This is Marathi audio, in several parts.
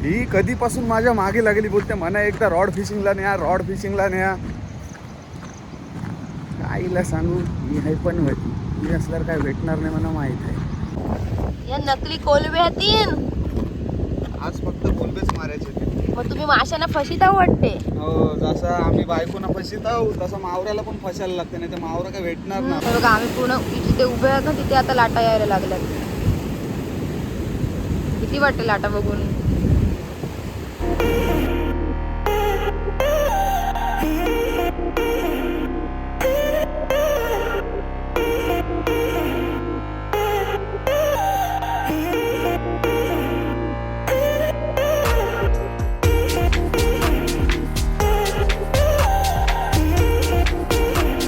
ही कधीपासून माझ्या मागे लागली, बोलते म्हणा एकदा रॉड फिशिंगला न्या, रॉड फिशिंगला न्या. आईला सांगू मी हे पण मी असल्यावर काय भेटणार नाही मला माहित आहे. या नकली कोलबे आहेत. आज फक्त कोलबेच मारायचे ते. मग तुम्ही माशांना फशीत आहो वाटते. हो, जसं आम्ही बायकोना फशीत आहोत तसं मावऱ्याला पण फसायला लागते, नाही तर मावरा काय भेटणार ना. बघा आम्ही पूर्ण जिथे उभे आहोत ना तिथे आता लाटा यायला लागल्यात. किती वाटते लाटा बघून.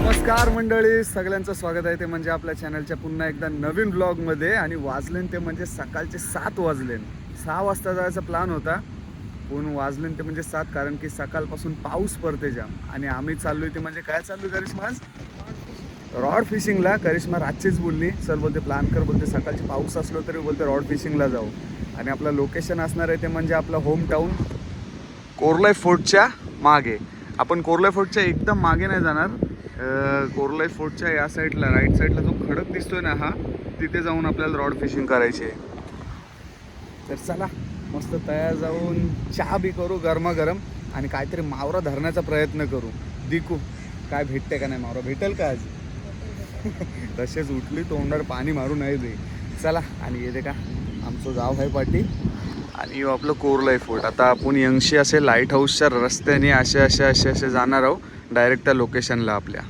नमस्कार मंडळी, सगळ्यांचं स्वागत आहे ते म्हणजे आपल्या चॅनलच्या पुन्हा एकदा नवीन ब्लॉगमध्ये. आणि वाजलेन ते म्हणजे सकाळचे 7 वाजलेन. 6 वाजता जायचा प्लॅन होता, पण वाजलेन ते म्हणजे 7, कारण की सकाळपासून पाऊस पडते जाम. आणि आम्ही चाललोय ते म्हणजे काय चालू करिश्मा आज रॉड फिशिंगला. करिश्मा रातचीच बोलली, सर बोलते प्लॅन कर, बोलते सकाळची पाऊस असलो तरी बोलते रॉड फिशिंगला जाऊ. आणि आपलं लोकेशन असणार आहे ते म्हणजे आपलं होम टाऊन कोरलाई फोर्टच्या मागे. आपण कोरलाई फोर्टच्या एकदम मागे नाही जाणार, कोरलाई फोर्टच्या या साईडला राईट साईडला जो खडक दिसतोय ना हा, तिथे जाऊन आपल्याला रॉड फिशिंग करायची आहे. तर चला मस्त तयार जाऊन चहा बी करू गरमागरम आणि काहीतरी मावरा धरण्याचा प्रयत्न करू. दिकू काय भेटते का नाही, मावरा भेटेल का आज. तसेच उठली तोंडावर पाणी मारू नाही दे. चला आणि येते का आमचं गाव आहे पाटी आणि आपलं कोरलाई फोर्ट. आता आपण यंगशी असे लाईट हाऊसच्या रस्त्याने असे जाणार आहोत डायरेक्ट त्या लोकेशनला आपल्या.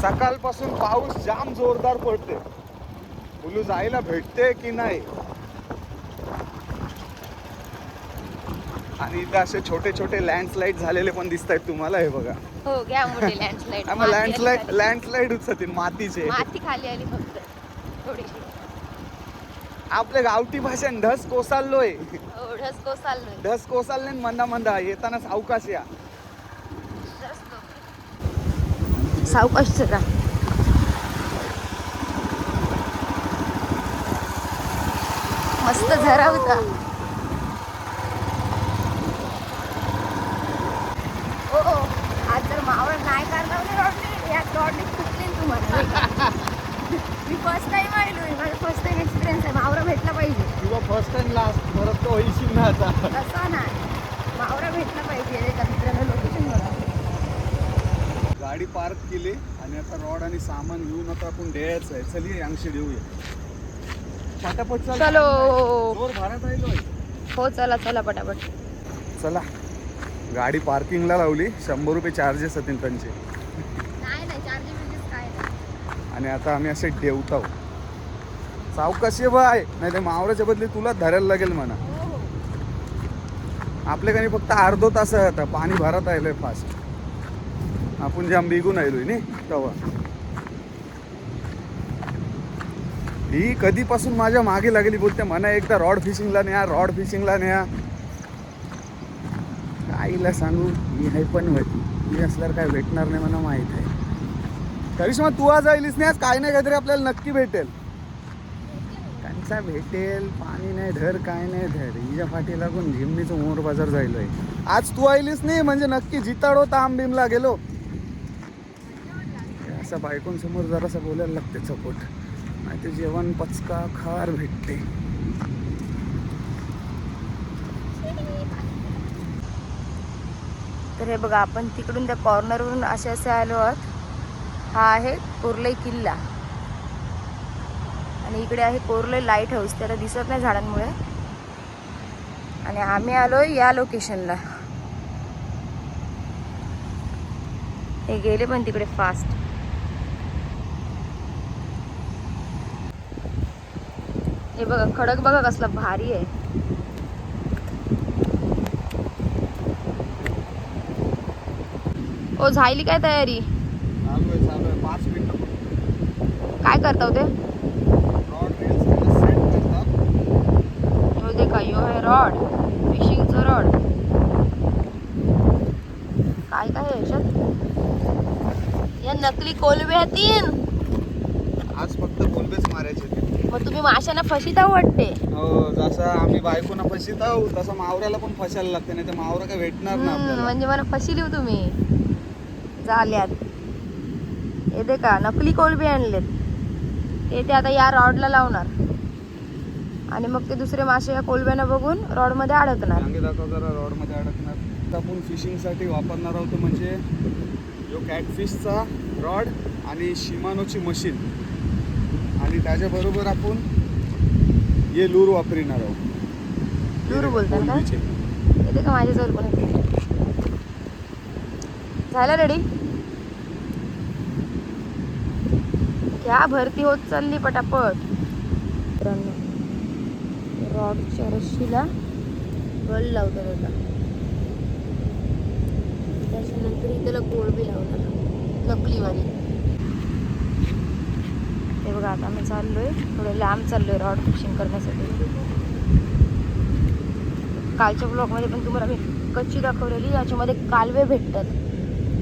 सकाळपासून पाऊस जाम जोरदार पडते, बोलू जायला भेटते की नाही. आणि इथं असे छोटे छोटे लँडस्लाईड झालेले पण दिसत आहेत तुम्हाला, हे बघा. हो घ्या मोठे लँडस्लाईड. लँडस्लाईड उचलतील मातीचे. माती खाली आली फक्त थोडीशी. आपल्या गावठी भाषेत ढस कोसळलोय. हो ढस कोसळलोय. ढस कोसळले मंदा मंदा येताना सावकाश या. सावकाश चला. मस्त झरा होता. ओ आज जर मावळ नाही काढला रॉडने, या रॉडने फुटले तुम्हाला. मी फर्स्ट टाइम आलोय, माझा फर्स्ट टाइम एक्सपिरियन्स आहे. मावरा भेटला पाहिजे किंवा फर्स्ट टाइम लास्ट परत तो होईशील ना आता. तसा नाही, मावरा भेटला पाहिजे. एका मित्राला लोकेशन बघा. गाडी पार्क केली आणि आता रॉड आणि सामान घेऊन आता आपण द्यायचं आहे. चलिये अंशी देऊया पटापट. चलो जोर भारत आहे. हो चला चला पटापट. चला गाडी पार्किंगला लावली, 100 रुपये चार्जेस होतील त्यांचे. नाही नाही चार्जेस काय नाही. आणि आता आम्ही असे डेवताव सावकाशी बाय, नाही तर मावराच्या बदली तुला धरायला लागेल म्हणा. आपल्याकडे फक्त अर्धो तास आहे, आता पाणी भरत आलंय फास्ट. आपण जाम बिगून आलोय नी तेव्हा. ही कधीपासून माझ्या मागे लागली, बोलते म्हणा एकदा रॉड फिशिंगला न्या, रॉड फिशिंगला न्या. आईला सांगू मी हे पण मी असल्यावर काय भेटणार नाही मला माहित आहे. करिश्मा तू आज आलीस नाही, आज काय नाही काहीतरी आपल्याला नक्की भेटेल. त्यांचा भेटेल, पाणी नाही धर काय नाही धर. हिच्या फाटी लागून झिमणीचं मोर बाजार जायलोय. आज तू आलीस नाही म्हणजे नक्की जिताडो ताम भीमला गेलो. असं बायकोंसमोर जरासं बोलायला लागते सपोर्ट, नाही ते जेवण पचका खार भेटते. तर हे बघा आपण तिकडून त्या कॉर्नरवरून असे आलो आहोत. हा आहे कोरलाई किल्ला आणि इकडे आहे कोरलाई लाईट हाऊस. त्याला दिसत नाही झाडांमुळे. आणि आम्ही आलोय या लोकेशनला. हे गेले पण तिकडे फास्ट. हे बघा खडक बघा कसला भारी आहे. ओ झाली काय तयारी. चालू आहे 5 मिनिटं. काय करता ते. रॉड रील्स सेट करतात. दे का यो आहे रॉड, फिशिंगचं रॉड. काय काय आहे याच्यात? या नकली कोलबे आहेत 3. आज फक्त कोलबेच मारायचे ते. मग तुम्ही माशांना फशीता वाटते. हो, जसं आम्ही बायकोना फशीत आहोत तसं मावऱ्याला पण फसायला लागते, नाही तर मावरा काय भेटणार ना आपल्याला. म्हणजे मला फशी लिहू तुम्ही जाल्यात. हे दे का नकली कोलबे आणलेत. ते आता या रॉडला लावणार आणि मग ते दुसरे मासे या कोलब्यानं बघून रॉड मध्ये अडकणार. चांगले दाखव जरा रॉड मध्ये अडकणार. आता आपण फिशिंगसाठी वापरणार आहोत म्हणजे जो कॅटफिशचा रॉड आणि शिमानोची मशीन आणि त्याच्याबरोबर आपण हे लूर वापरणार आहोत. लूर बोलतात का? कोलंबीचे. येते का माझ्याजवळ पण येते. झालं रेडी? क्या भरती होत चालली पटापट. रॉडच्या रस्सीला गळ लावतात आता. त्याच्यानंतर इथला कोळबी लावणार नकलीवाली. ते बघा आता आम्ही चाललोय थोडं लांब चाललोय रॉड फिशिंग करण्यासाठी. कालच्या ब्लॉगमध्ये पण तुम्हाला मी कच्ची दाखवलेली. याच्यामध्ये कालवे भेटतात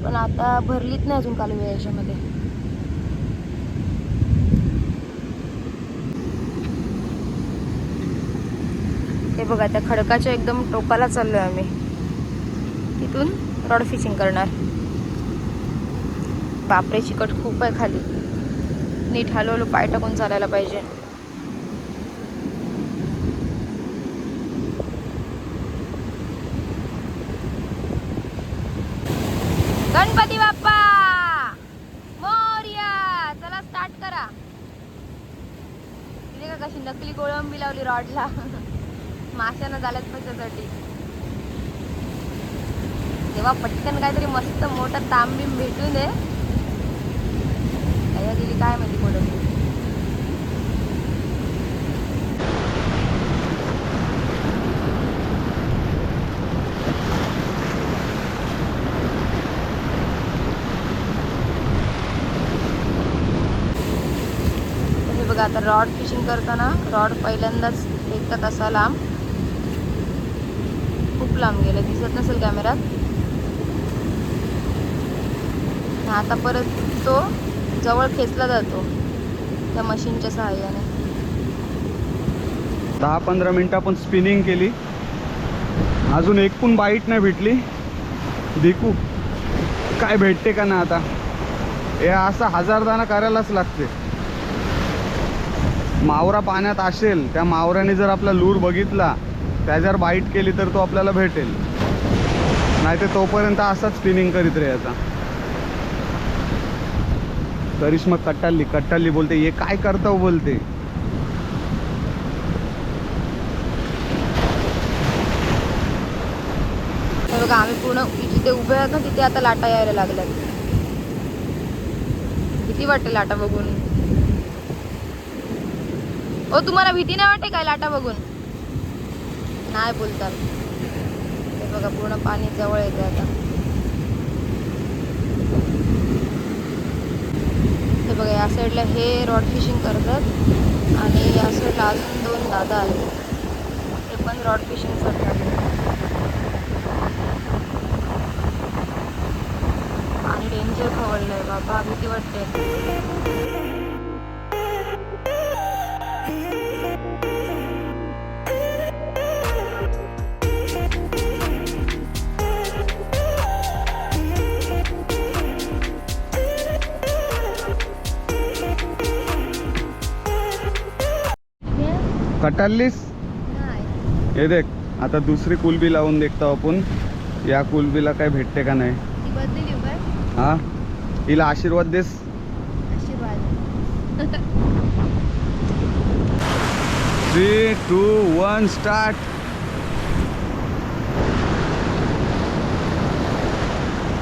पण आता भरलीत नाही अजून कालवे याच्यामध्ये. हे बघा त्या खडकाच्या एकदम टोकाला चाललोय आम्ही. तिथून रॉड फिशिंग करणार. बापरे चिकट खूप आहे खाली. नीट हळूहळू पाय टाकून चालायला पाहिजे. गणपती बाप्पा मोरया. चला स्टार्ट करा. तिथे का कशी नकली कोळंबी लावली रॉडला. माशांना झाल्यात त्याच्यासाठी. तेव्हा पटकन काहीतरी मस्त मोठं तांबीम भेटून दे. काय गेली काय माहिती कोळंबी. बघा आता रॉड फिशिंग करताना रॉड पहिल्यांदाच फेकतात असा लांब. खूप लांब गेलं दिसत नसेल कॅमेऱ्यात. आता परत तो जवळ खेचला जातो त्या मशीनच्या सहाय्याने. 10-15 मिनिटं आपण स्पिनिंग केली. अजून एक पण बाईट नाही भेटली. देखू काय भेटते का ना. आता हे असं 1000 दाणा करायलाच लागते. मावरा पाण्यात असेल त्या मावऱ्याने जर आपला लूर बघितला त्याच्यावर बाईट केली तर तो आपल्याला भेटेल. नाही तर तोपर्यंत असाच स्पिनिंग करीत राहायचा. करिश्मा कट्टाली बोलते. हे काय करता बोलते. बघा आम्ही पूर्ण जिथे उभे आहोत ना तिथे आता लाटा यायला लागल्यात. किती वाटते लाटा बघून. ओ तुम्हाला भीती नाही वाटते काय लाटा बघून? नाही बोलतात. हे बघा पूर्ण पाणी जवळ येते आता. हे बघा या साईडला हे रॉड फिशिंग करतात आणि या साईडला अजून 2 दादा आहेत. ते पण रॉड फिशिंग करतात. आणि डेंजर खवळलंय बाबा. भीती वाटते. कटालीस हे देख. आता दुसरी कुलबी लावून देखतो आपण. या कुलबीला काय भेटते का नाही. हा हिला आशीर्वाद देस. 3, 2, 1 स्टार्ट.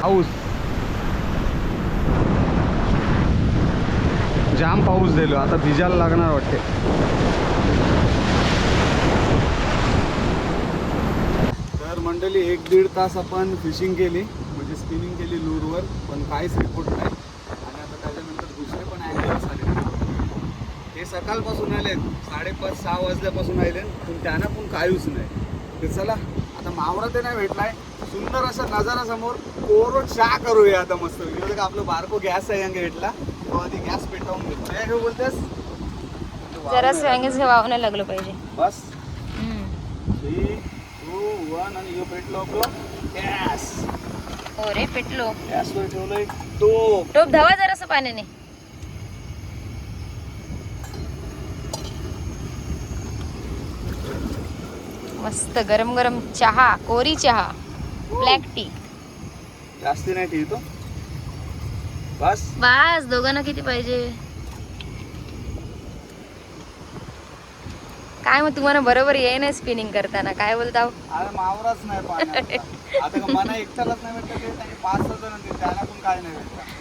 पाऊस जाम पाऊस दिलो. आता भिजायला लागणार वाटते. तर मंडळी 1-1.5 तास आपण फिशिंग केली म्हणजे स्पिनिंग केली लूरवर पण काहीच रिपोर्ट नाही. आणि आता त्याच्यानंतर दुसरे पण अँगल्स आले. हे सकाळपासून आले 5:30-6 वाजल्यापासून आले पण त्यांना पण काहीच नाही. तर चला आता मावरा ते नाही भेटलाय, सुंदर असा नजारा समोर कोरो चहा करूया आता मस्त. इकडे का आपलं बारको गॅस आहे यांना भेटला तो आधी गॅस पेटवून घेतो. काय घेऊ बोलतेस? जरा स्वयंगच वावणं लागलं पाहिजे. बस 3, 2, 1 आणि यो पेटलो आपलं गॅस. हो रे पेटलो. गॅसवर ठेवलंय टोप. टोप धावा जरासं पाण्याने. मस्त गरम गरम चहा, कोरी चहा, ब्लॅक टी. जास्ती नाही ठेवतो बस. बस दोघांना किती पाहिजे? काय मग तुम्हाला बरोबर येई नाही स्पिनिंग करताना, काय बोलता? अरे मावराच नाही पाण्यात. आता का मना एकट्यालाच नाही भेटलं ते त्यांनी 5-6 जण होते त्यांना पण काय नाही भेटलं.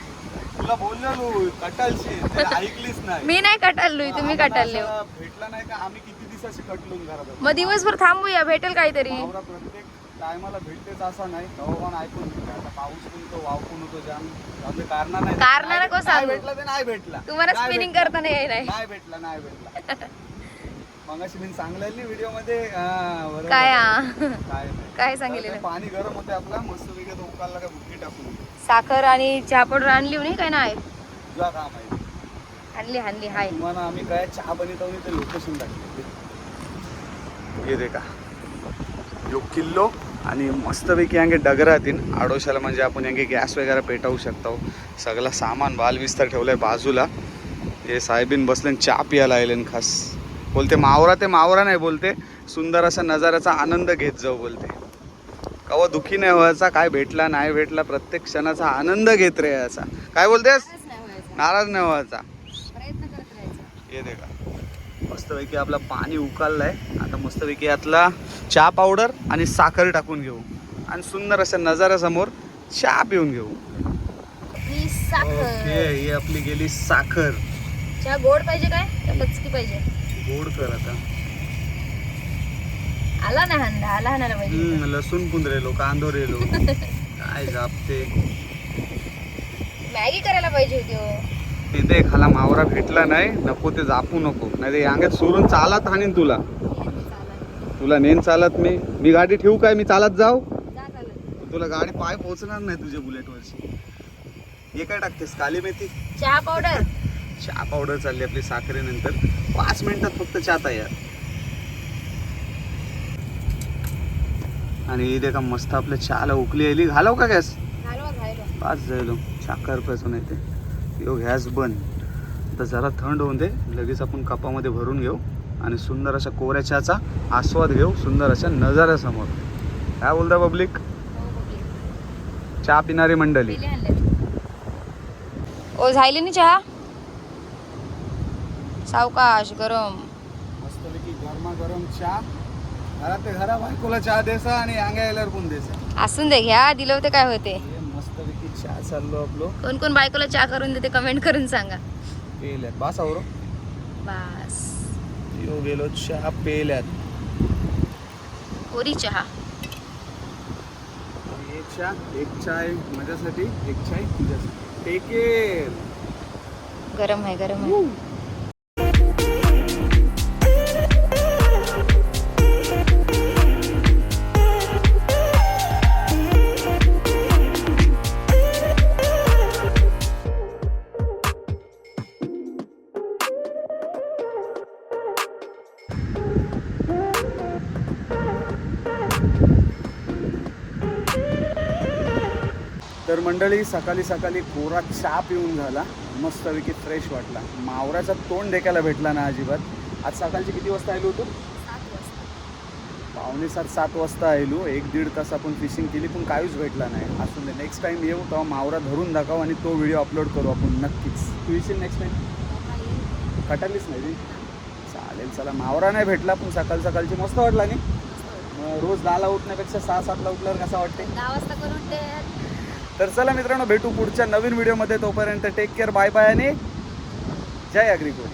तुला बोललो कटालशी ते ऐकलीच नाही. मी नाही कटाललोय, तुम्ही कटालले. आम्हाला भेटला नाही का आम्ही किती दिवसाची कटलून घरात होतो. मग दिवसभर थांबूया, भेटेल काहीतरी. मावरा प्रत्येक टायमाला भेटतेच असं नाही. हवामान ऐकून घेते. आता पाऊस पण तो वावपून होतो जाम. आपले कारण नाही. कारण नको सांगू. भेटला ते नाही भेटला. तुम्हाला नाही स्पिनिंग भेटला. करताना येई नाही. नाही भेटला नाही भेटला. मगाशी मी सांगलेली व्हिडिओ मध्ये बरोबर. काय काय नाही. काय तर सांगितलेलं? ते पाणी गरम होते आपला मस्त वेगळं तो उकालला का बुट्टी टाकून साखर आणि चहा पावडर आणली नाही काय नाही? तुझा काम आहे. आणली हाय. तुम्हाला आम्ही काय चहा बनवतो ते लोकेशन टाकले. हे दे का यो किल्लो आणि मस्तपैकी यांगे डगरातील आडोशाला म्हणजे आपण यांगे गॅस वगैरे पेटवू शकतो. सगळं सामान बाल विस्तार ठेवलाय बाजूला. हे साहेबीन बसले चहा पियाला आले खास. बोलते मावरा ते मावरा नाही बोलते, सुंदर असा नजाऱ्याचा आनंद घेत जाऊ बोलते. कवा दुखी नाही व्हायचा, काय भेटला नाही भेटला प्रत्येक क्षणाचा आनंद घेत रे असा. काय बोलतेस? नाराज नाही व्हायचा. हे दे का मस्तपैकी आपला पाणी उकळलंय. आता मस्तपैकी यातला चहा पावडर आणि साखर टाकून घेऊ आणि सुंदर अशा नजाऱ्यासमोर चहा पिऊन घेऊ. ओके ही आपली गेली साखर. चहा गोड पाहिजे काय लचकी पाहिजे? गोड कर आता. आला ना हंडा, आला हाणायला पाहिजे. लसूण पुंदरेलो कांदो रेलो काय जापते. मॅगी करायला पाहिजे होती हो. तिथे खाला मावरा भेटला नाही, नको ते जापू नको नाही ते अंगात सोडून चालत हाणीन तुला. तुला नेन चालत मी गाडी ठेवू काय? मी चालत जाऊ? तुला गाडी पाय पोहोचणार नाही तुझ्या बुलेटवरची. हे काय टाकतेस? काली मेथी, चहा पावडर. चहा पावडर चालली आपली साखरेनंतर. 5 मिनिटात फक्त चहा तयार. आणि इथे का मस्त आपल्या चहाला उकली आली. घालव का गॅस? 5 जायलो साखर पासून येते. यो गॅस बंद. आता जरा थंड होऊन दे, लगेच आपण कपामध्ये भरून घेऊ आणि सुंदर अशा कोऱ्या चहाचा आस्वाद घेऊ सुंदर अशा नजाऱ्यासमोर. काय बोलता पब्लिक? चहा पिणारी मंडळी. ओ झाली ना चहा? सावकाश गरम. मस्तपैकी गरमा गरम चहा. घरात ते घरा बायकोला चहा द्यायचा आणि अंगा यायला पण द्यायचा. असून दे, घ्या दिलं होते काय होते. मस्तपैकी चहा चाललो आपलो. कोण कोण बायकोला चहा करून देते कमेंट करून सांगा. पेल्यात बास आवरो. बस यो गेलो चहा पेल्यात. कोरी चहा. एक चाय माझ्यासाठी, एक चाय तुझ्यासाठी. Take care. गरम आहे गरम आहे. तर मंडळी सकाळी सकाळी कोरा चहा पिऊन झाला. मस्तपैकी फ्रेश वाटला. मावऱ्याचा तोंड देखायला भेटला ना अजिबात. आज सकाळची किती वाजता आलो होतो? 6:45-7 वाजता आलो. 1-1.5 तास आपण फिशिंग केली पण काहीच भेटला नाही. असून दे, नेक्स्ट टाइम येऊ तेव्हा मावरा धरून दाखव आणि तो व्हिडिओ अपलोड करू आपण नक्कीच. तू येशील नेक्स्ट टाइम? कटालीच नाही ती. चालेल चला. मावरा नाही भेटला पण सकाळची मस्त वाटला नाही. मग रोज 10ला उठण्यापेक्षा 6-7ला उठल्यावर कसं वाटते? 10 वाजता करून दे. तर चला मित्रांनो, भेटू पुढच्या नवीन व्हिडिओमध्ये. तोपर्यंत टेक केअर, बाय बाय आणि जय अग्रिकोड.